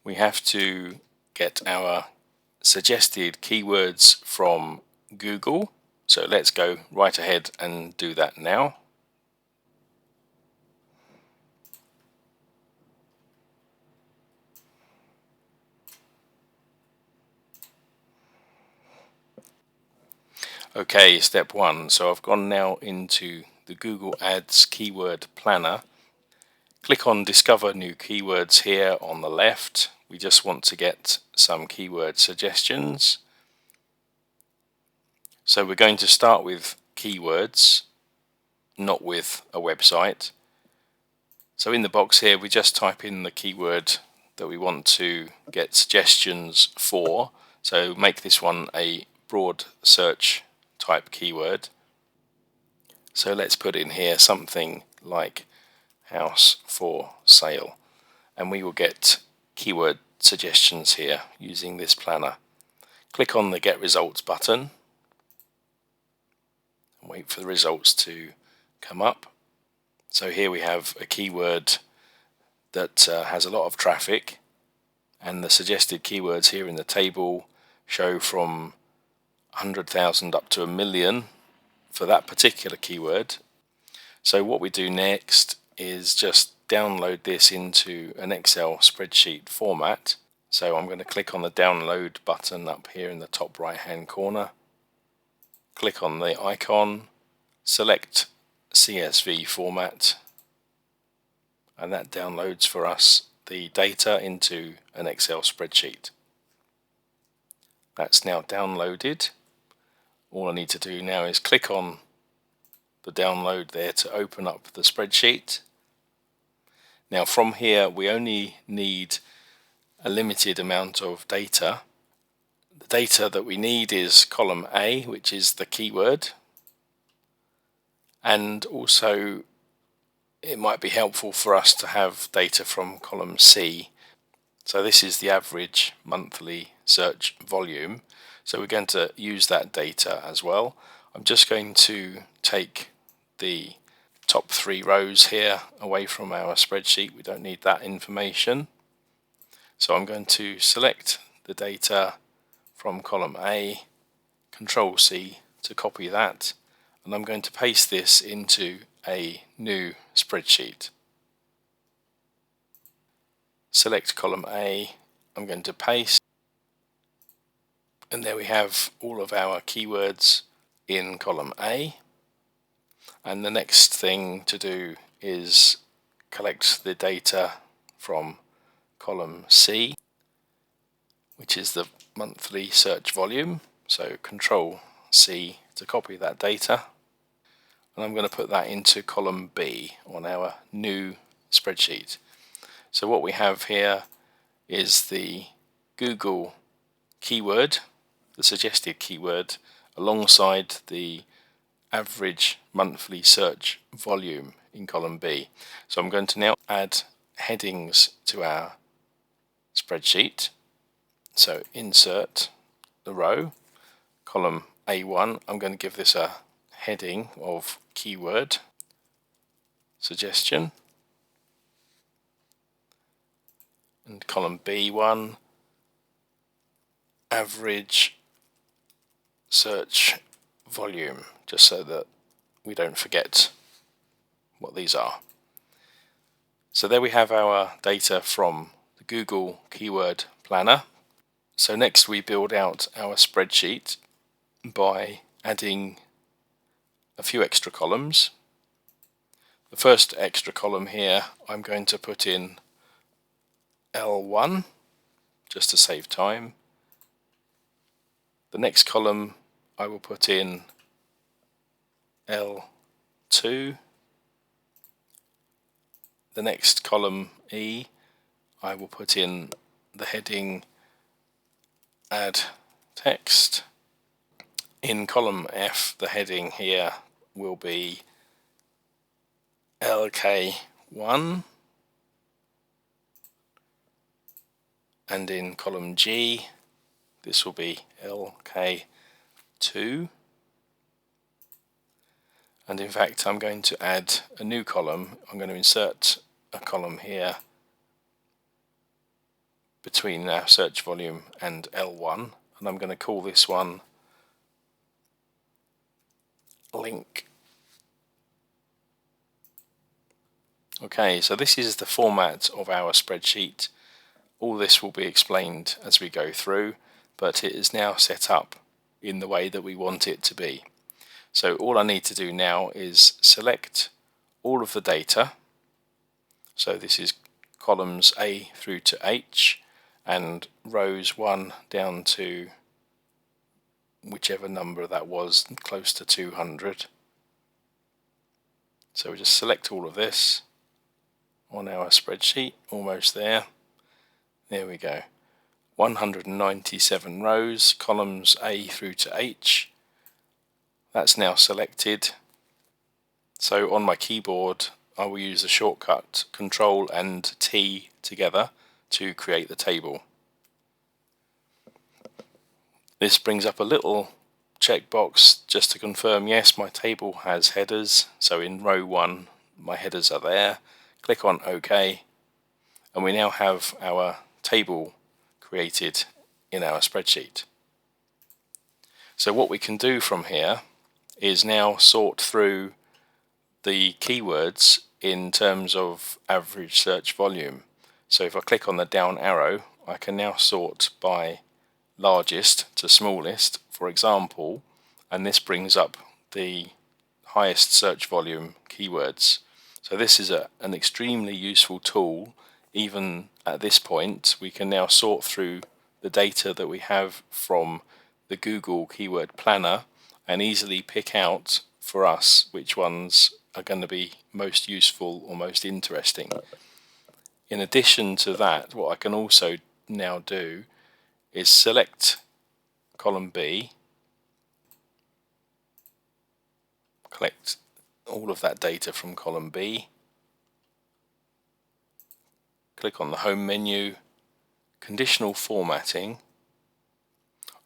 we have to get our suggested keywords from Google. So let's go right ahead and do that now. Okay, step one. So I've gone now into the Google Ads Keyword Planner. Click on Discover New Keywords here on the left. We just want to get some keyword suggestions. So we're going to start with keywords, not with a website. So in the box here, we just type in the keyword that we want to get suggestions for. So make this one a broad search type keyword. So let's put in here something like house for sale, and we will get keyword suggestions here using this planner. Click on the Get Results button and wait for the results to come up. So here we have a keyword that has a lot of traffic, and the suggested keywords here in the table show from 100,000 up to 1 million for that particular keyword. So what we do next is just download this into an Excel spreadsheet format. So I'm going to click on the download button up here in the top right hand corner. Click on the icon, select CSV format, and that downloads for us the data into an Excel spreadsheet. That's now downloaded. All I need to do now is click on the download there to open up the spreadsheet. Now from here we only need a limited amount of data. The data that we need is column A, which is the keyword, and also it might be helpful for us to have data from column C. So this is the average monthly search volume. So we're going to use that data as well. I'm just going to take the top 3 rows here away from our spreadsheet. We don't need that information. So I'm going to select the data from column A, Control C to copy that, and I'm going to paste this into a new spreadsheet. Select column A, I'm going to paste, and there we have all of our keywords in column A. And the next thing to do is collect the data from column C, which is the monthly search volume. So Control C to copy that data, and I'm going to put that into column B on our new spreadsheet. So what we have here is the Google keyword, the suggested keyword, alongside the average monthly search volume in column B. So I'm going to now add headings to our spreadsheet. So insert the row, column A1, I'm going to give this a heading of keyword suggestion, and column B1, average search volume, just so that we don't forget what these are. So there we have our data from the Google Keyword Planner. So next we build out our spreadsheet by adding a few extra columns. The first extra column here I'm going to put in L1 just to save time. The next column I will put in L2. The next column E, I will put in the heading Add Text. In column F, the heading here will be LK1, and in column G, this will be LK2. And in fact, I'm going to add a new column. I'm going to insert a column here between our search volume and L1, and I'm going to call this one link. Okay, so this is the format of our spreadsheet. All this will be explained as we go through, but it is now set up in the way that we want it to be. So all I need to do now is select all of the data. So this is columns A through to H and rows 1 down to whichever number that was, close to 200. So we just select all of this on our spreadsheet, almost there. There we go. 197 rows, columns A through to H. That's now selected. So on my keyboard, I will use the shortcut Control and T together to create the table. This brings up a little checkbox just to confirm, yes, my table has headers. So in row 1, my headers are there. Click on OK, and we now have our table created in our spreadsheet. So what we can do from here is now sort through the keywords in terms of average search volume. So if I click on the down arrow, I can now sort by largest to smallest, for example, and this brings up the highest search volume keywords. So this is an extremely useful tool. Even at this point, we can now sort through the data that we have from the Google Keyword Planner and easily pick out for us which ones are going to be most useful or most interesting. In addition to that, what I can also now do is select column B, collect all of that data from column B, click on the home menu, conditional formatting,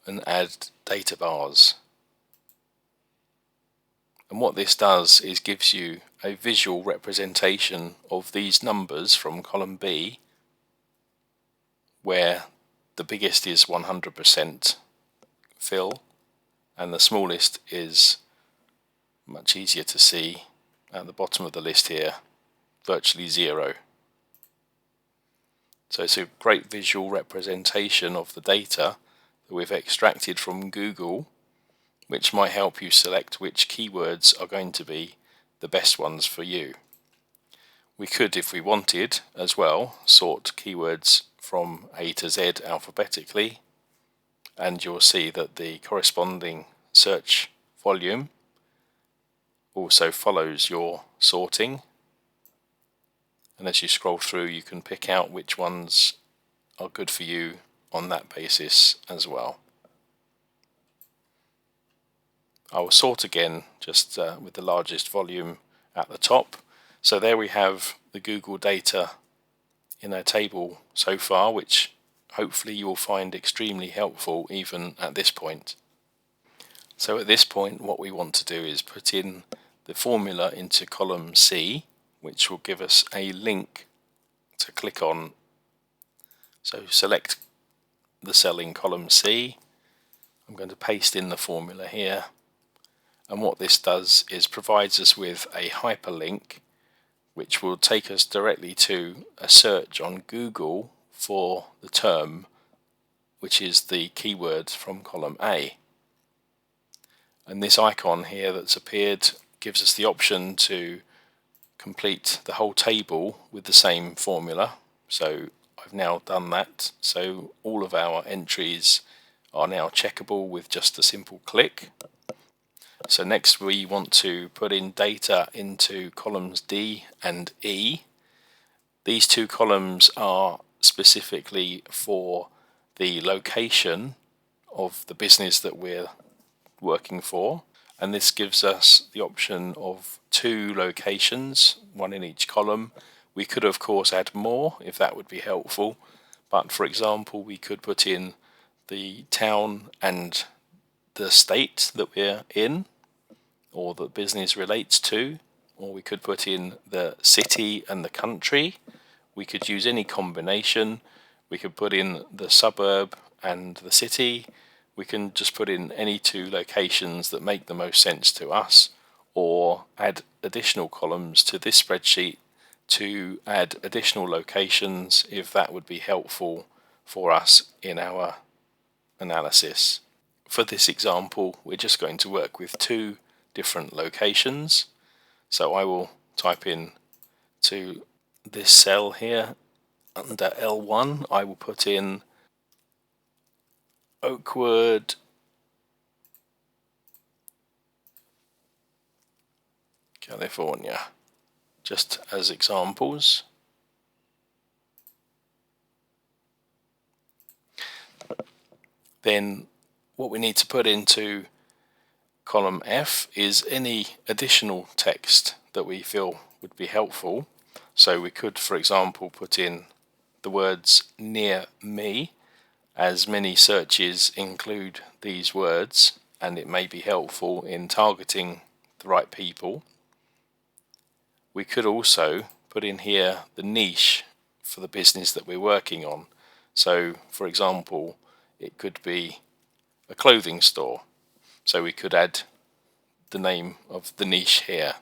and add data bars. And what this does is gives you a visual representation of these numbers from column B, where the biggest is 100% fill and the smallest is much easier to see at the bottom of the list here, virtually 0. So it's a great visual representation of the data that we've extracted from Google, which might help you select which keywords are going to be the best ones for you. We could, if we wanted, as well, sort keywords from A to Z alphabetically, and you'll see that the corresponding search volume also follows your sorting. And as you scroll through, you can pick out which ones are good for you on that basis as well. I will sort again just with the largest volume at the top. So there we have the Google data in a table so far, which hopefully you will find extremely helpful even at this point. So at this point, what we want to do is put in the formula into column C, which will give us a link to click on. So select the cell in column C. I'm going to paste in the formula here. And what this does is provides us with a hyperlink which will take us directly to a search on Google for the term, which is the keyword from column A. And this icon here that's appeared gives us the option to complete the whole table with the same formula. So I've now done that. So all of our entries are now checkable with just a simple click. So next we want to put in data into columns D and E. These two columns are specifically for the location of the business that we're working for, and this gives us the option of 2 locations, 1 in each column. We could of course add more if that would be helpful, but for example we could put in the town and the state that we're in, or the business relates to, or we could put in the city and the country. We could use any combination. We could put in the suburb and the city. We can just put in any two locations that make the most sense to us, or add additional columns to this spreadsheet to add additional locations if that would be helpful for us in our analysis. For this example, we're just going to work with two different locations. So I will type in to this cell here under L1, I will put in Oakwood, California, just as examples. Then what we need to put into column F is any additional text that we feel would be helpful. So we could, for example, put in the words near me, as many searches include these words, and it may be helpful in targeting the right people. We could also put in here the niche for the business that we're working on. So, for example, it could be a clothing store. So we could add the name of the niche here,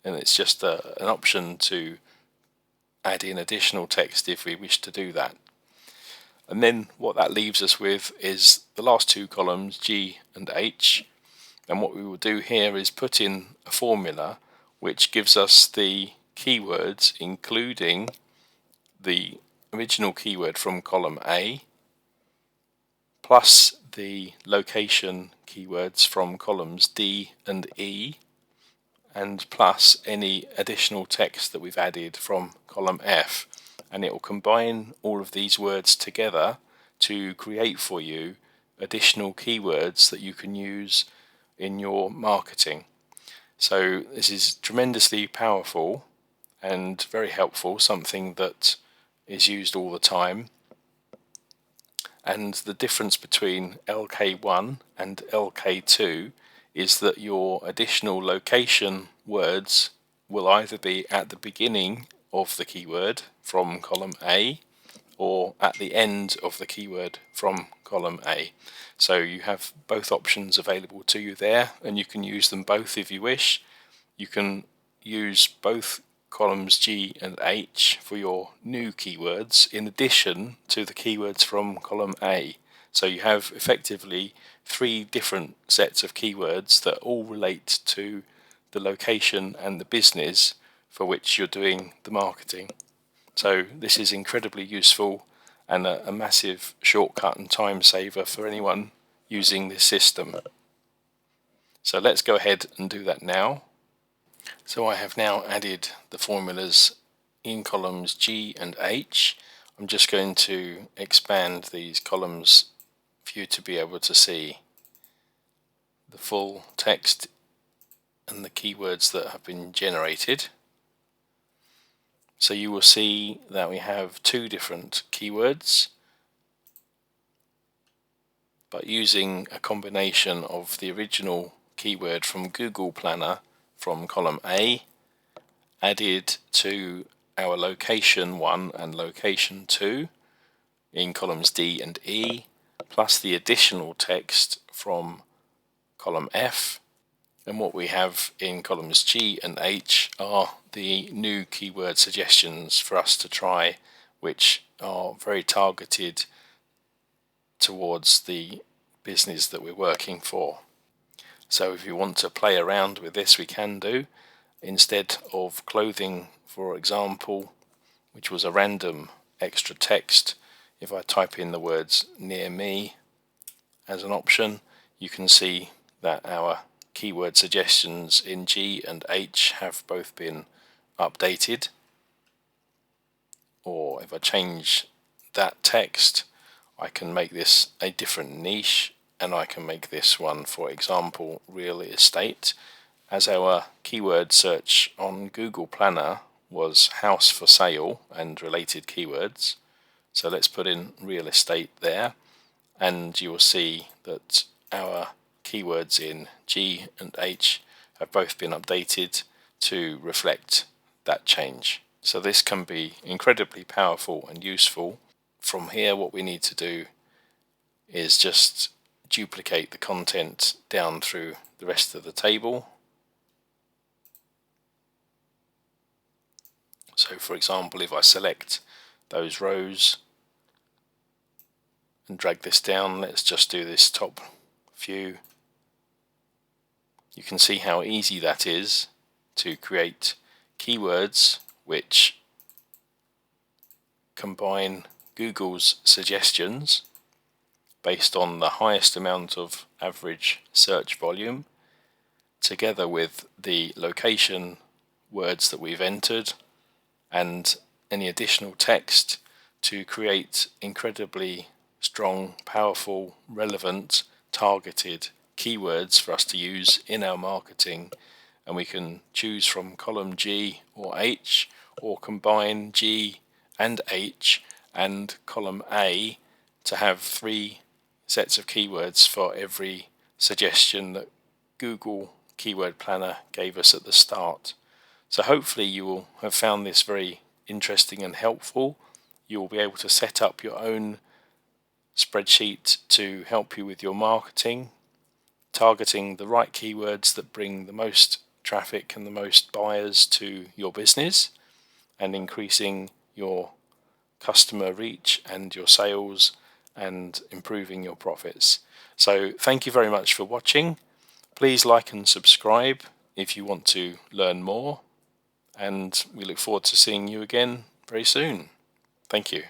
and it's just an option to add in additional text if we wish to do that. And then what that leaves us with is the last two columns, G and H. And what we will do here is put in a formula which gives us the keywords, including the original keyword from column A, plus the location keywords from columns D and E, and plus any additional text that we've added from column F. And it will combine all of these words together to create for you additional keywords that you can use in your marketing. So this is tremendously powerful and very helpful, something that is used all the time. And the difference between LK1 and LK2 is that your additional location words will either be at the beginning of the keyword from column A or at the end of the keyword from column A. So you have both options available to you there, and you can use them both if you wish. You can use both columns G and H for your new keywords in addition to the keywords from column A. So you have effectively three different sets of keywords that all relate to the location and the business for which you're doing the marketing. So this is incredibly useful and a massive shortcut and time saver for anyone using this system. So let's go ahead and do that now. So I have now added the formulas in columns G and H. I'm just going to expand these columns for you to be able to see the full text and the keywords that have been generated. So you will see that we have two different keywords, but using a combination of the original keyword from Google Planner from column A added to our location 1 and location 2 in columns D and E, plus the additional text from column F. And what we have in columns G and H are the new keyword suggestions for us to try, which are very targeted towards the business that we're working for. So if you want to play around with this, we can do. Instead of clothing, for example, which was a random extra text, if I type in the words near me as an option, you can see that our keyword suggestions in G and H have both been updated. Or if I change that text, I can make this a different niche, and I can make this one, for example, real estate, as our keyword search on Google Planner was house for sale and related keywords. So let's put in real estate there, and you will see that our keywords in G and H have both been updated to reflect that change. So this can be incredibly powerful and useful. from here what we need to do is just duplicate the content down through the rest of the table. So for example, if I select those rows and drag this down, let's just do this top few. You can see how easy that is to create keywords which combine Google's suggestions based on the highest amount of average search volume together with the location words that we've entered and any additional text to create incredibly strong, powerful, relevant, targeted keywords for us to use in our marketing. And we can choose from column G or H, or combine G and H and column A to have 3 sets of keywords for every suggestion that Google Keyword Planner gave us at the start. So hopefully you will have found this very interesting and helpful. You will be able to set up your own spreadsheet to help you with your marketing, targeting the right keywords that bring the most traffic and the most buyers to your business, and increasing your customer reach and your sales and improving your profits. So thank you very much for watching. Please like and subscribe if you want to learn more, and we look forward to seeing you again very soon. Thank you.